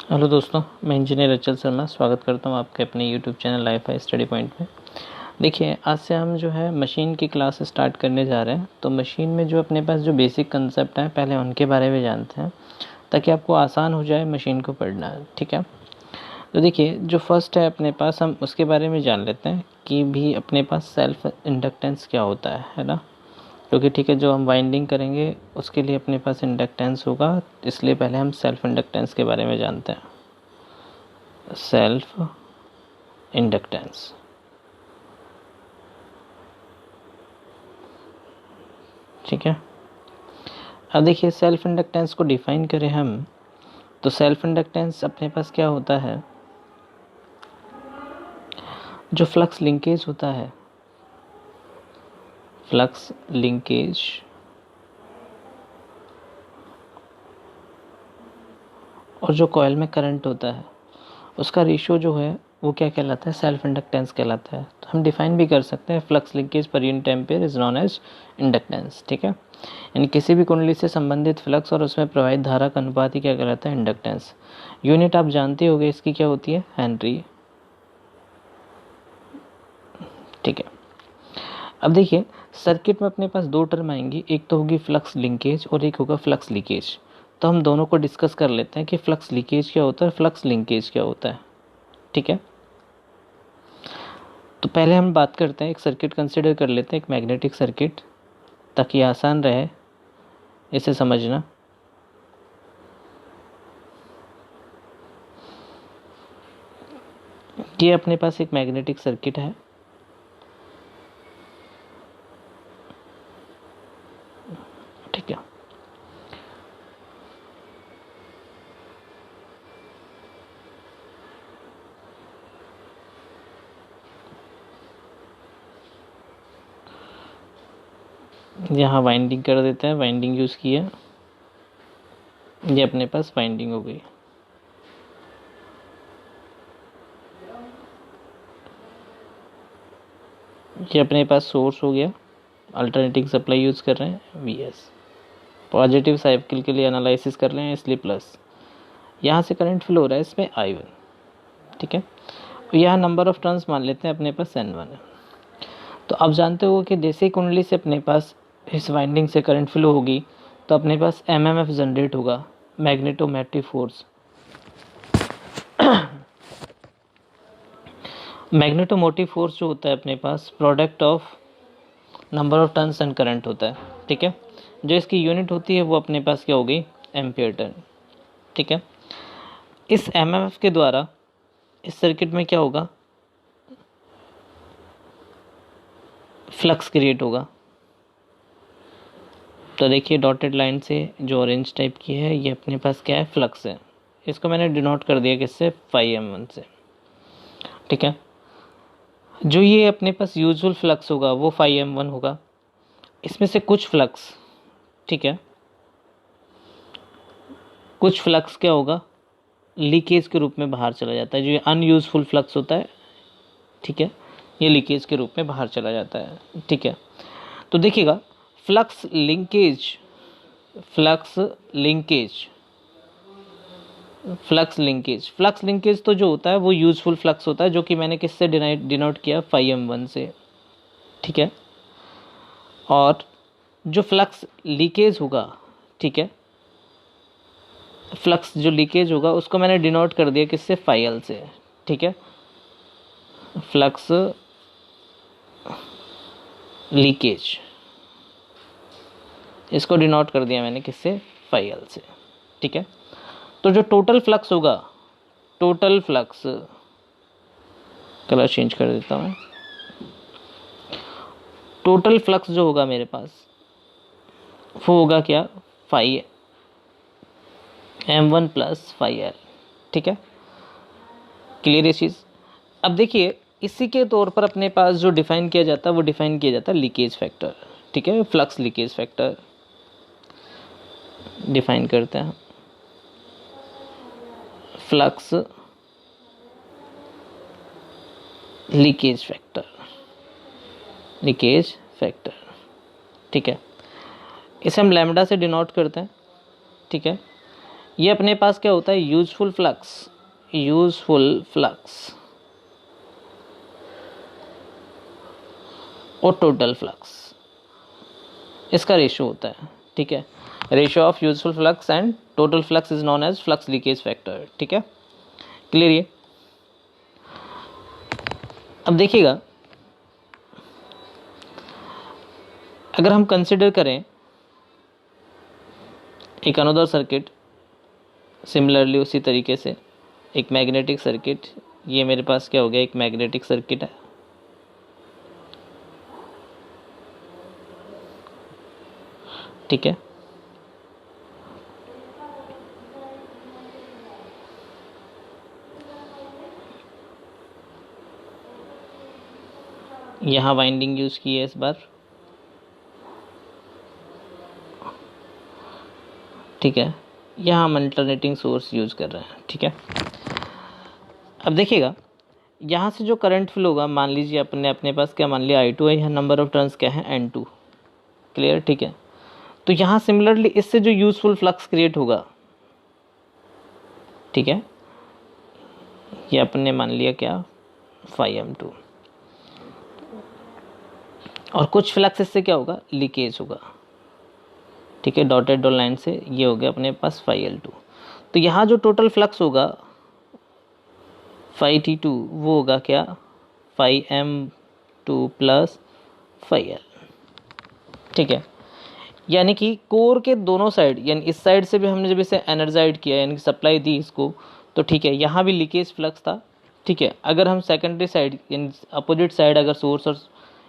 Hello दोस्तों, मैं engineer अचल शर्मा स्वागत करता हूं आपके अपने यूट्यूब चैनल लाइफ है स्टडी पॉइंट में। देखिए, आज से हम जो है मशीन की क्लास स्टार्ट करने जा रहे हैं। तो मशीन में जो अपने पास जो बेसिक कंसेप्ट हैं पहले उनके बारे में जानते हैं ताकि आपको आसान हो जाए मशीन को पढ़ना। ठीक है, तो देखिए जो फर्स्ट है अपने पास, हम उसके बारे में जान लेते हैं कि भी अपने पास सेल्फ इंडक्टेंस क्या होता है ना। क्योंकि ठीक है, जो हम वाइंडिंग करेंगे उसके लिए अपने पास इंडक्टेंस होगा, इसलिए पहले हम सेल्फ इंडक्टेंस के बारे में जानते हैं। सेल्फ इंडक्टेंस, ठीक है। अब देखिए, सेल्फ इंडक्टेंस को डिफाइन करें हम, तो सेल्फ इंडक्टेंस अपने पास क्या होता है, जो फ्लक्स लिंकेज होता है, फ्लक्स लिंकेज और जो कॉइल में करंट होता है उसका रेशियो जो है वो क्या कहलाता है, सेल्फ इंडक्टेंस कहलाता है। तो हम डिफाइन भी कर सकते हैं, फ्लक्स लिंकेज पर unit ampere is known as inductance. ठीक है, यानी किसी भी कुंडली से संबंधित फ्लक्स और उसमें प्रवाहित धारा का अनुपात ही क्या कहलाता है, इंडक्टेंस। यूनिट आप जानते होंगे इसकी क्या होती है, हेनरी। ठीक है, अब देखिए सर्किट में अपने पास दो टर्म आएंगी, एक तो होगी फ्लक्स लिंकेज और एक होगा फ्लक्स लीकेज। तो हम दोनों को डिस्कस कर लेते हैं कि फ्लक्स लीकेज क्या होता है, फ्लक्स लिंकेज क्या होता है। ठीक है, तो पहले हम बात करते हैं, एक सर्किट कंसिडर कर लेते हैं, एक मैग्नेटिक सर्किट, ताकि आसान रहे इसे समझना। ये अपने पास एक मैग्नेटिक सर्किट है। ठीक है, यहाँ वाइंडिंग कर देते हैं, वाइंडिंग यूज़ किया, ये अपने पास वाइंडिंग हो गई। ये अपने पास सोर्स हो गया, अल्टरनेटिंग सप्लाई यूज़ कर रहे हैं, Vs। पॉजिटिव साइकिल के लिए एनालिसिस कर रहे हैं, इसलिए प्लस। यहाँ से करंट फ्लो हो रहा है, इसमें I1। ठीक है, यहाँ नंबर ऑफ टर्न्स मान लेते हैं अपने पास N1 है। तो आप जानते हो कि जैसे कुंडली से अपने पास इस वाइंडिंग से करंट फ्लो होगी तो अपने पास MMF जनरेट होगा, मैग्नेटोमोटिव फोर्स। मैग्नेटोमोटिव फोर्स जो होता है अपने पास product of number of turns and current होता है। ठीक है, जो इसकी यूनिट होती है वो अपने पास क्या होगी, एम्पियर टर्न। ठीक है, इस MMF के द्वारा इस सर्किट में क्या होगा, फ्लक्स क्रिएट होगा। तो देखिए डॉटेड लाइन से जो ऑरेंज टाइप की है ये अपने पास क्या है, फ्लक्स है। इसको मैंने डिनोट कर दिया किससे, φm1 से। ठीक है, जो ये अपने पास यूजुअल फ्लक्स होगा वो φm1 होगा। इसमें से कुछ फ्लक्स, ठीक है, कुछ फ्लक्स क्या होगा, लीकेज के रूप में बाहर चला जाता है। जो ये अनयूजफुल फ्लक्स होता है, ठीक है, ये लीकेज के रूप में बाहर चला जाता है। ठीक है, तो देखिएगा flux linkage, flux linkage, flux linkage, flux linkage तो जो होता है वो यूजफुल फ्लक्स होता है, जो कि मैंने किससे डिनोट किया, φm1 से। ठीक है, और जो फ्लक्स लीकेज होगा, ठीक है, फ्लक्स जो लीकेज होगा उसको मैंने डिनोट कर दिया किससे, φl से। ठीक है, फ्लक्स लीकेज, इसको डिनोट कर दिया मैंने किससे, φl से। ठीक है, तो जो टोटल फ्लक्स होगा, टोटल फ्लक्स, कलर चेंज कर देता हूँ, टोटल फ्लक्स जो होगा मेरे पास वो होगा क्या, φm1 प्लस φl। ठीक है, क्लियर ये चीज़। अब देखिए इसी के तौर पर अपने पास जो डिफाइन किया जाता है वो डिफाइन किया जाता है लीकेज फैक्टर। ठीक है, फ्लक्स लीकेज फैक्टर डिफाइन करते हैं, flux leakage factor, leakage factor. ठीक है, इसे हम लैम्डा से डिनोट करते हैं। ठीक है, ये अपने पास क्या होता है, यूजफुल फ्लक्स और टोटल फ्लक्स, इसका रेशियो होता है। ठीक है, ratio of useful flux and total flux is known as flux leakage factor. ठीक है, क्लियर ये। अब देखिएगा, अगर हम कंसिडर करें एक अनदर सर्किट, सिमिलरली उसी तरीके से एक मैग्नेटिक सर्किट, ये मेरे पास क्या हो गया, एक मैग्नेटिक सर्किट है। ठीक है, यहाँ वाइंडिंग यूज की है इस बार। ठीक है, यहाँ हम अल्टरनेटिंग सोर्स यूज कर रहे हैं। ठीक है, अब देखिएगा, यहाँ से जो करंट फ्लो होगा, मान लीजिए अपने पास क्या मान लिया I2 है, यहाँ नंबर ऑफ टर्न्स क्या है N2। क्लियर, ठीक है। तो यहाँ सिमिलरली इससे जो यूजफुल फ्लक्स क्रिएट होगा, ठीक है, ये अपने मान लिया क्या, φm2, और कुछ फ्लक्स इससे क्या होगा, लीकेज होगा। ठीक है, डॉटेड लाइन से ये हो गया अपने पास φL2। तो यहाँ जो टोटल फ्लक्स होगा φT2, वो होगा क्या, φm2 प्लस φL। ठीक है, यानी कि कोर के दोनों साइड, यानी इस साइड से भी हमने जब इसे एनर्जाइड किया, यानी कि सप्लाई दी इसको, तो ठीक है, यहाँ भी लीकेज फ्लक्स था। ठीक है, अगर हम सेकेंडरी साइड यानी अपोजिट साइड अगर सोर्स और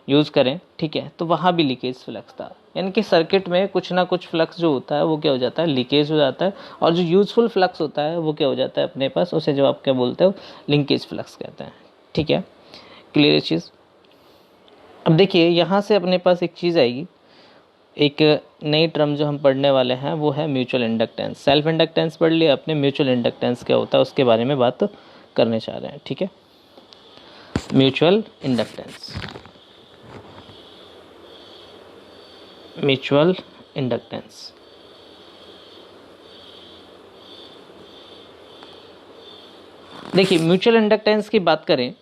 यूज़ करें, ठीक है, तो वहाँ भी लीकेज फ्लक्स था। यानी कि सर्किट में कुछ ना कुछ फ्लक्स जो होता है वो क्या हो जाता है, लीकेज हो जाता है, और जो यूजफुल फ्लक्स होता है वो क्या हो जाता है अपने पास, उसे जो आप क्या बोलते हो, लिंकेज फ्लक्स कहते हैं। ठीक है, क्लियर चीज़। अब देखिए, यहाँ से अपने पास एक चीज़ आएगी, एक नई टर्म जो हम पढ़ने वाले हैं वो है म्यूचुअल इंडक्टेंस। सेल्फ इंडक्टेंस पढ़ लिया अपने, म्यूचुअल इंडक्टेंस क्या होता है उसके बारे में बात करने चाह रहे हैं। ठीक है, म्यूचुअल इंडक्टेंस, म्यूचुअल इंडक्टेंस। देखिए, म्यूचुअल इंडक्टेंस की बात करें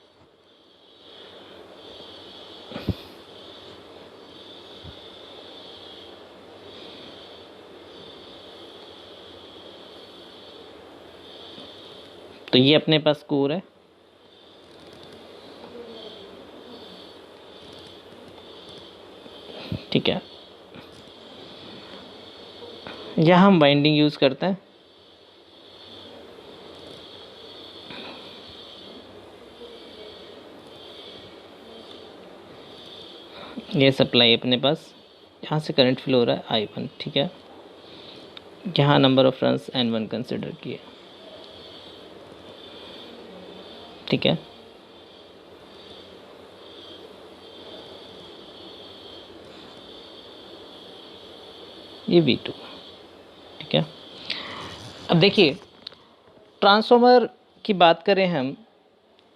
तो ये अपने पास कोर है। ठीक है, यहाँ हम बाइंडिंग यूज करते हैं। ये सप्लाई अपने पास, यहाँ से करंट फ्लो हो रहा है I1। ठीक है, यहाँ number of turns N1 consider किए। ठीक है, ये V2। ठीक है, अब देखिए, ट्रांसफार्मर की बात करें हम,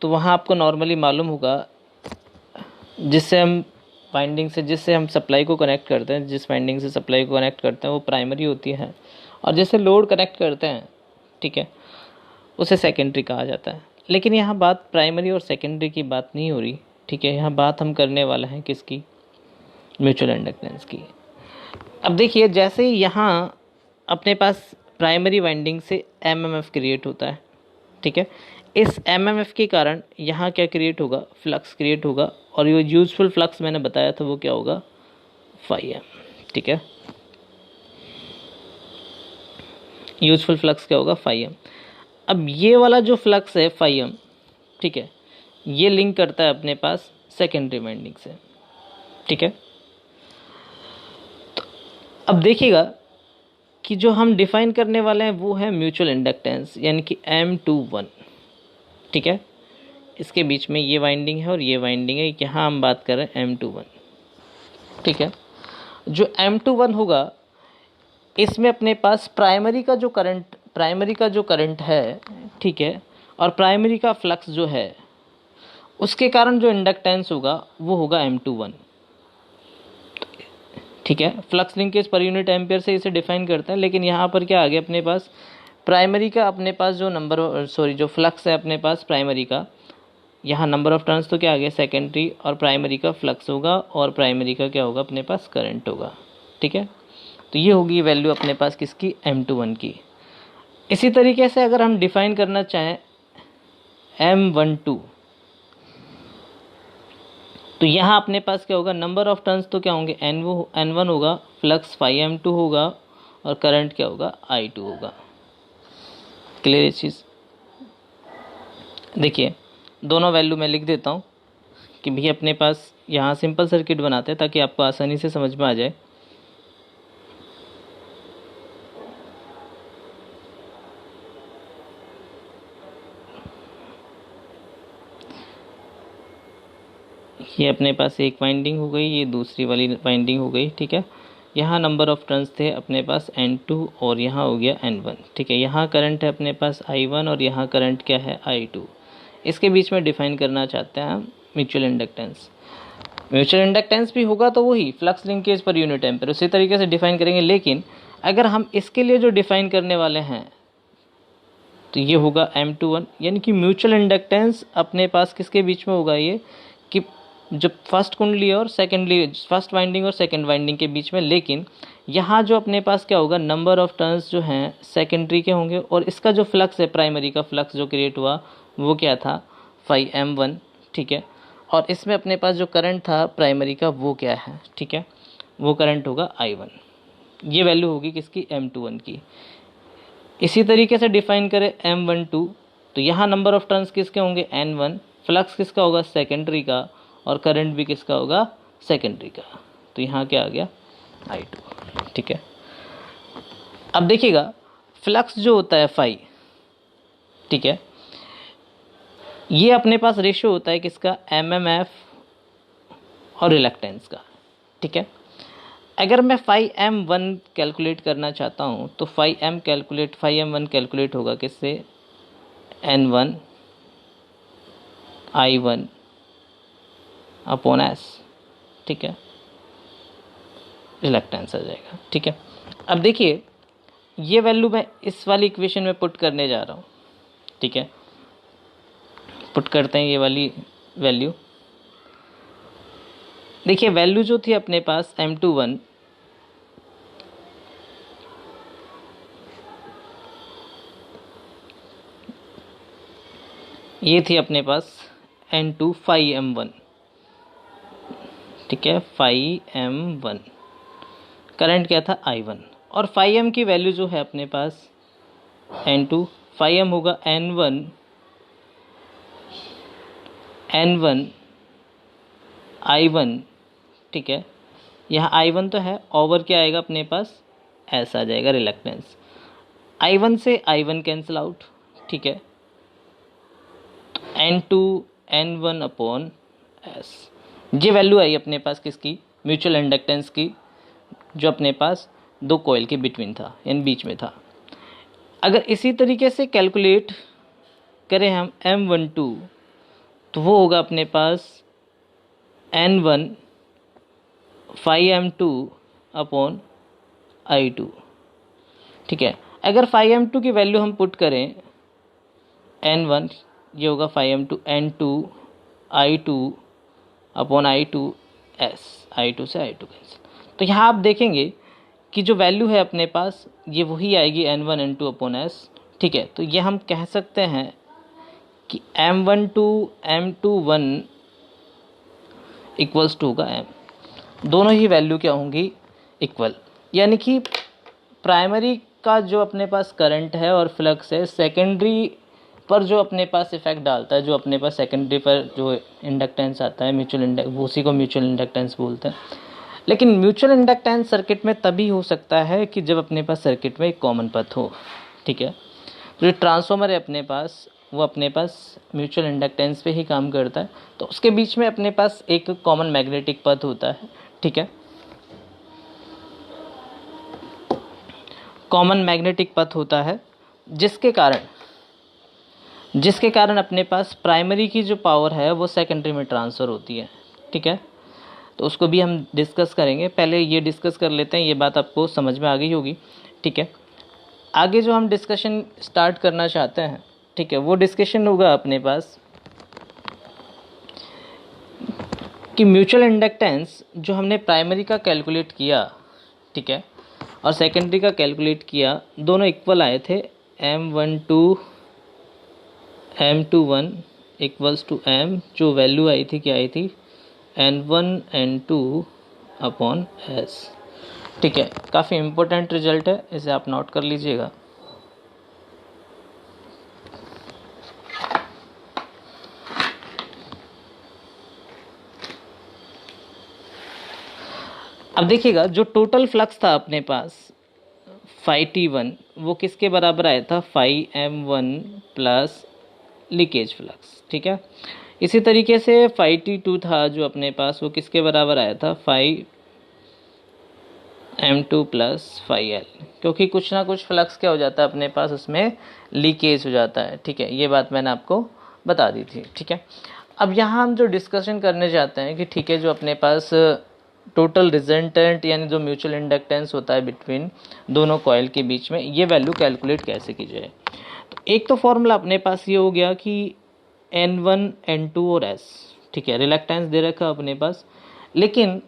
तो वहाँ आपको नॉर्मली मालूम होगा, जिससे हम वाइंडिंग से, जिससे हम सप्लाई को कनेक्ट करते हैं, जिस वाइंडिंग से सप्लाई को कनेक्ट करते हैं वो प्राइमरी होती है, और जैसे लोड कनेक्ट करते हैं, ठीक है, उसे सेकेंडरी कहा जाता है। लेकिन यहाँ बात प्राइमरी और सेकेंडरी की बात नहीं हो रही। ठीक है, यहाँ बात हम करने वाले हैं किसकी, म्यूचुअल इंडक्टेंस की। अब देखिए, जैसे ही यहाँ अपने पास प्राइमरी वाइंडिंग से एमएमएफ क्रिएट होता है। ठीक है, इस एमएमएफ के कारण यहाँ क्या क्रिएट होगा, फ्लक्स क्रिएट होगा, और ये यूजफुल फ्लक्स मैंने बताया था वो क्या होगा, φm। ठीक है, यूजफुल फ्लक्स क्या होगा, φm। अब ये वाला जो फ्लक्स है φm, ठीक है, ये लिंक करता है अपने पास सेकेंडरी वाइंडिंग से। ठीक है, तो अब देखिएगा कि जो हम डिफाइन करने वाले हैं वो है म्यूचुअल इंडक्टेंस, यानी कि M21। ठीक है, इसके बीच में ये वाइंडिंग है और ये वाइंडिंग है, यहाँ हम बात कर रहे हैं M21। ठीक है, जो M21 होगा, इसमें अपने पास प्राइमरी का जो करंट है, ठीक है, और प्राइमरी का फ्लक्स जो है, उसके कारण जो इंडक्टेंस होगा वो होगा M21। ठीक है, फ्लक्स लिंकेज पर यूनिट एम्पियर से इसे डिफाइन करता है, लेकिन यहाँ पर क्या आ गया अपने पास, प्राइमरी का अपने पास जो जो फ्लक्स है अपने पास प्राइमरी का, यहाँ नंबर ऑफ टर्न्स तो क्या आ गया सेकेंडरी, और प्राइमरी का फ्लक्स होगा और प्राइमरी का क्या होगा अपने पास करंट होगा। ठीक है, तो ये होगी वैल्यू अपने पास किसकी, M21 की। इसी तरीके से अगर हम डिफाइन करना चाहें M12, तो यहाँ अपने पास क्या होगा, नंबर ऑफ टर्न्स तो क्या होंगे N1 होगा, फ्लक्स 5M2 होगा और करंट क्या होगा I2 होगा। क्लियर ये चीज़। देखिए दोनों वैल्यू मैं लिख देता हूँ कि भैया अपने पास यहाँ सिंपल सर्किट बनाते हैं ताकि आपको आसानी से समझ में आ जाए। ये अपने पास एक वाइंडिंग हो गई, ये दूसरी वाली वाइंडिंग हो गई। ठीक है, यहाँ नंबर ऑफ टर्न्स थे अपने पास N2 और यहाँ हो गया N1। ठीक है, यहाँ करंट है अपने पास I1 और यहाँ करंट क्या है I2। इसके बीच में डिफाइन करना चाहते हैं हम म्यूचुअल इंडक्टेंस। म्यूचुअल इंडक्टेंस भी होगा तो वही फ्लक्स लिंकेज पर यूनिट एम्पीयर उसी तरीके से डिफाइन करेंगे, लेकिन अगर हम इसके लिए जो डिफाइन करने वाले हैं तो ये होगा M21, यानी कि म्यूचुअल इंडक्टेंस अपने पास किसके बीच में होगा, ये कि जो फर्स्ट कुंडली और सेकेंडली, फर्स्ट वाइंडिंग और सेकेंड वाइंडिंग के बीच में। लेकिन यहाँ जो अपने पास क्या होगा, नंबर ऑफ टर्न्स जो हैं सेकेंडरी के होंगे और इसका जो फ्लक्स है प्राइमरी का फ्लक्स जो क्रिएट हुआ वो क्या था 5M1। ठीक है, और इसमें अपने पास जो करंट था प्राइमरी का वो क्या है, ठीक है, वो करंट होगा I1। ये वैल्यू होगी किसकी, M21 की। इसी तरीके से डिफाइन करें M12, तो यहाँ नंबर ऑफ टर्न्स किसके होंगे N1, फ्लक्स किसका होगा सेकेंडरी का और करंट भी किसका होगा सेकेंडरी का, तो यहाँ क्या आ गया I2। ठीक है, अब देखिएगा फ्लक्स जो होता है फाई, ठीक है, ये अपने पास रेशियो होता है किसका, MMF और रिलक्टेंस का। ठीक है, अगर मैं 5M1 कैलकुलेट करना चाहता हूँ तो 5M1 कैलकुलेट होगा किससे, N1 I1 अपॉन S। ठीक है, रिलक्टेंस आ जाएगा। ठीक है, अब देखिए ये वैल्यू मैं इस वाली इक्वेशन में पुट करने जा रहा हूँ। ठीक है, पुट करते हैं ये वाली वैल्यू। देखिए वैल्यू जो थी अपने पास M21, ये थी अपने पास N2 5M1। ठीक है, 5M1 करंट क्या था I1, और 5M की वैल्यू जो है अपने पास N2, 5M होगा N1 I1। ठीक है, यहाँ I1 तो है, ओवर क्या आएगा अपने पास S आ जाएगा रिलक्टेंस, I1 से I1 कैंसिल आउट। ठीक है, N2 N1 अपॉन S, ये वैल्यू आई अपने पास किसकी, म्यूचुअल इंडक्टेंस की, जो अपने पास दो कॉइल के बिटवीन था यानी बीच में था। अगर इसी तरीके से कैलकुलेट करें हम M12, तो वो होगा अपने पास N1 5M2 अपॉन I2। ठीक है, अगर 5M2 की वैल्यू हम पुट करें N1, ये होगा 5M2 N2 I2 upon I2 S, I2 से I2 कैंसिल। तो यहाँ आप देखेंगे कि जो वैल्यू है अपने पास ये वही आएगी N1 N2 अपॉन S। ठीक है, तो ये हम कह सकते हैं कि M12 M21 इक्वल्स टू होगा M, दोनों ही वैल्यू क्या होंगी इक्वल, यानी कि प्राइमरी का जो अपने पास करंट है और फ्लक्स है सेकेंडरी पर जो अपने पास इफेक्ट डालता है, जो अपने पास सेकेंडरी पर जो इंडक्टेंस आता है म्यूचुअल उसी को म्यूचुअल इंडक्टेंस बोलते हैं। लेकिन म्यूचुअल इंडक्टेंस सर्किट में तभी हो सकता है कि जब अपने पास सर्किट में एक कॉमन पथ हो। ठीक है, तो जो ट्रांसफॉर्मर है अपने पास वो अपने पास म्यूचुअल इंडक्टेंस पे ही काम करता है, तो उसके बीच में अपने पास एक कॉमन मैग्नेटिक पथ होता है। ठीक है, कॉमन मैग्नेटिक पथ होता है जिसके कारण अपने पास प्राइमरी की जो पावर है वो सेकेंडरी में ट्रांसफ़र होती है। ठीक है, तो उसको भी हम डिस्कस करेंगे, पहले ये डिस्कस कर लेते हैं, ये बात आपको समझ में आ गई होगी। ठीक है, आगे जो हम डिस्कशन स्टार्ट करना चाहते हैं, ठीक है, वो डिस्कशन होगा अपने पास कि म्यूचुअल इंडक्टेंस जो हमने प्राइमरी का कैलकुलेट किया, ठीक है, और सेकेंडरी का कैलकुलेट किया, दोनों इक्वल आए थे। M21 इक्वल्स टू M, जो वैल्यू आई थी क्या आई थी, N1 N2 अपॉन S। ठीक है, काफ़ी इम्पोर्टेंट रिजल्ट है, इसे आप नोट कर लीजिएगा। अब देखिएगा, जो टोटल फ्लक्स था अपने पास फाई T1, वो किसके बराबर आया था, phi M1 plus leakage flux. ठीक है, इसी तरीके से फाई T2 था जो अपने पास, वो किसके बराबर आया था, phi M2 plus phi L, क्योंकि कुछ ना कुछ फ्लक्स क्या हो जाता है अपने पास, उसमें लीकेज हो जाता है। ठीक है, ये बात मैंने आपको बता दी थी। ठीक है, अब यहाँ हम जो डिस्कशन करने जाते हैं कि ठीक है, जो अपने पास टोटल रिजल्टेंट यानी जो म्यूचुअल इंडक्टेंस होता है बिटवीन दोनों कॉइल के बीच में, ये वैल्यू कैलकुलेट कैसे की जाए। तो एक तो फॉर्मूला अपने पास ये हो गया कि N1 N2 और S, ठीक है, रिलक्टेंस दे रखा अपने पास। लेकिन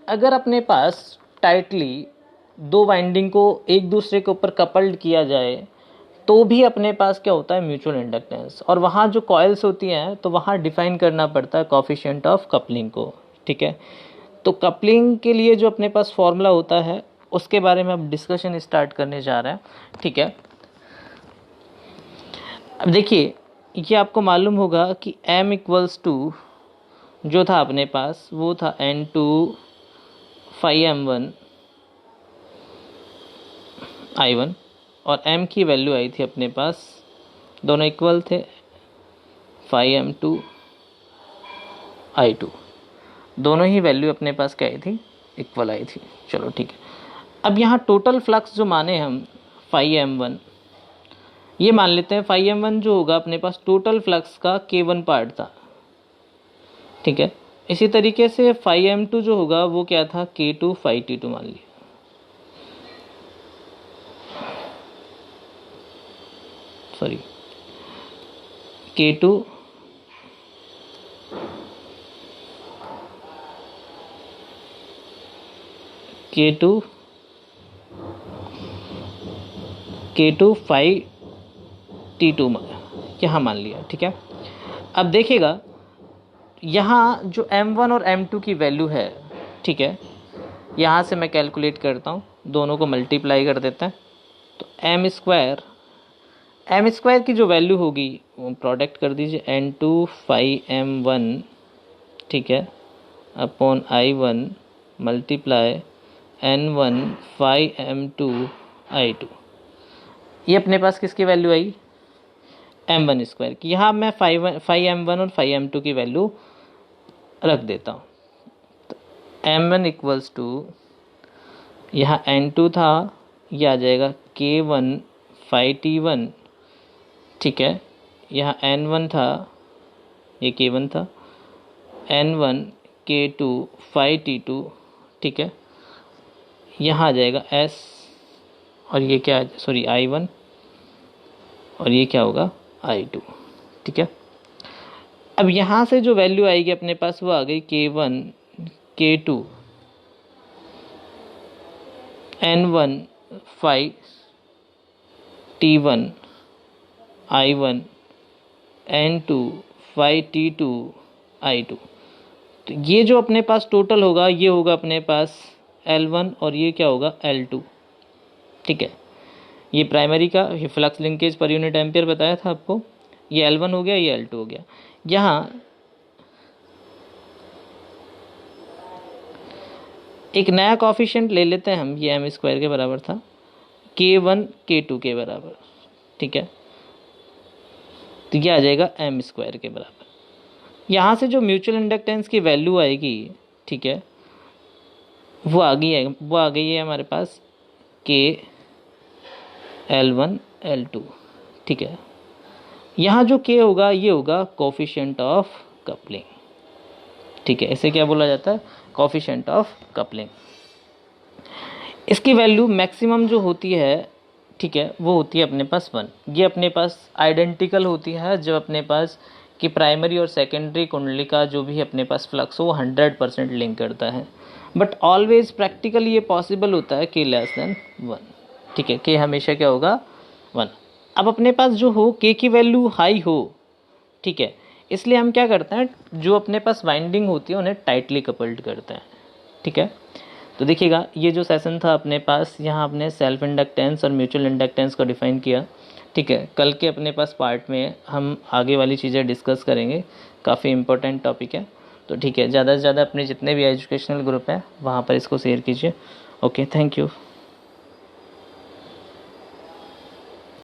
अगर अपने पास टाइटली दो वाइंडिंग को एक दूसरे के ऊपर कपल्ड किया जाए तो भी अपने पास क्या होता है, म्यूचुअल इंडक्टेंस। और वहाँ जो कॉइल्स होती हैं तो वहाँ डिफाइन करना पड़ता है कोफिशिएंट ऑफ कपलिंग को। ठीक है, तो कपलिंग के लिए जो अपने पास फॉर्मूला होता है उसके बारे में अब डिस्कशन स्टार्ट करने जा रहे हैं। ठीक है, अब देखिए, ये आपको मालूम होगा कि M इक्वल्स टू जो था अपने पास वो था N2 फाई M1 I1, और M की वैल्यू आई थी अपने पास, दोनों इक्वल थे, फाई M2 I2, दोनों ही वैल्यू अपने पास क्या आई थी, इक्वल आई थी। चलो ठीक है, अब यहाँ टोटल फ्लक्स जो माने हम फाई M1, ये मान लेते हैं फाई M1 जो होगा अपने पास टोटल फ्लक्स का K1 पार्ट था। ठीक है, इसी तरीके से फाई M2 जो होगा वो क्या था, K2 फाई T2 मान लिया। सॉरी, K2 फाई T2 यहाँ मान लिया। ठीक है, अब देखिएगा यहाँ जो M1 और M2 की वैल्यू है, ठीक है, यहाँ से मैं कैलकुलेट करता हूँ, दोनों को मल्टीप्लाई कर देते हैं, तो M स्क्वायर की जो वैल्यू होगी वो प्रोडक्ट कर दीजिए, N2 फाई M1, ठीक है, upon I1 multiply N1 phi M2 I2। ये अपने पास किसकी वैल्यू आई, M1 स्क्वायर की। यहाँ मैं फाई M1 और फाई M2 की वैल्यू रख देता हूँ, तो M1 इक्वल्स टू, यहाँ N2 था, ये आ जाएगा K1 फाई T1, ठीक है, यहाँ N1 था, ये K1 था, N1 K2 फाई T2, ठीक है, यहाँ आ जाएगा S, और ये क्या, सॉरी I1, और ये क्या होगा I2। ठीक है, अब यहाँ से जो वैल्यू आएगी अपने पास वो आ गई K1 K2 N1 phi T1 I1 N2 phi T2 I2। तो ये जो अपने पास टोटल होगा ये होगा अपने पास L1, और ये क्या होगा L2। ठीक है, ये प्राइमरी का फ्लक्स लिंकेज पर यूनिट एम्पियर बताया था आपको, ये L1 हो गया, ये L2 हो गया। यहाँ एक नया कॉफिशिएंट ले लेते हैं हम, ये M स्क्वायर के बराबर था, K1 K2 के बराबर। ठीक है, तो ये आ जाएगा M स्क्वायर के बराबर। यहाँ से जो म्यूचुअल इंडक्टेंस की वैल्यू आएगी, ठीक है, वो आ गई है हमारे पास K L1 L2। ठीक है, यहाँ जो K होगा ये होगा कोफिशिएंट ऑफ कपलिंग। ठीक है, इसे क्या बोला जाता है, कोफिशिएंट ऑफ कपलिंग। इसकी वैल्यू मैक्सिमम जो होती है, ठीक है, वो होती है अपने पास 1। ये अपने पास आइडेंटिकल होती है जब अपने पास कि प्राइमरी और सेकेंडरी कुंडली का जो भी अपने पास फ्लक्स हो वो 100% लिंक करता है। बट ऑलवेज प्रैक्टिकली ये पॉसिबल होता है k लेस देन 1। ठीक है, k हमेशा क्या होगा 1। अब अपने पास जो हो k की वैल्यू हाई हो, ठीक है, इसलिए हम क्या करते हैं, जो अपने पास वाइंडिंग होती है उन्हें टाइटली कपल्ड करते हैं। ठीक है, तो देखिएगा ये जो सेशन था अपने पास, यहाँ अपने सेल्फ इंडक्टेंस और म्यूचुअल इंडक्टेंस को डिफाइन किया। ठीक है, कल के अपने पास पार्ट में हम आगे वाली चीज़ें डिस्कस करेंगे, काफ़ी इंपॉर्टेंट टॉपिक है। तो ठीक है, ज़्यादा से ज़्यादा अपने जितने भी एजुकेशनल ग्रुप हैं वहाँ पर इसको शेयर कीजिए। Okay, thank you.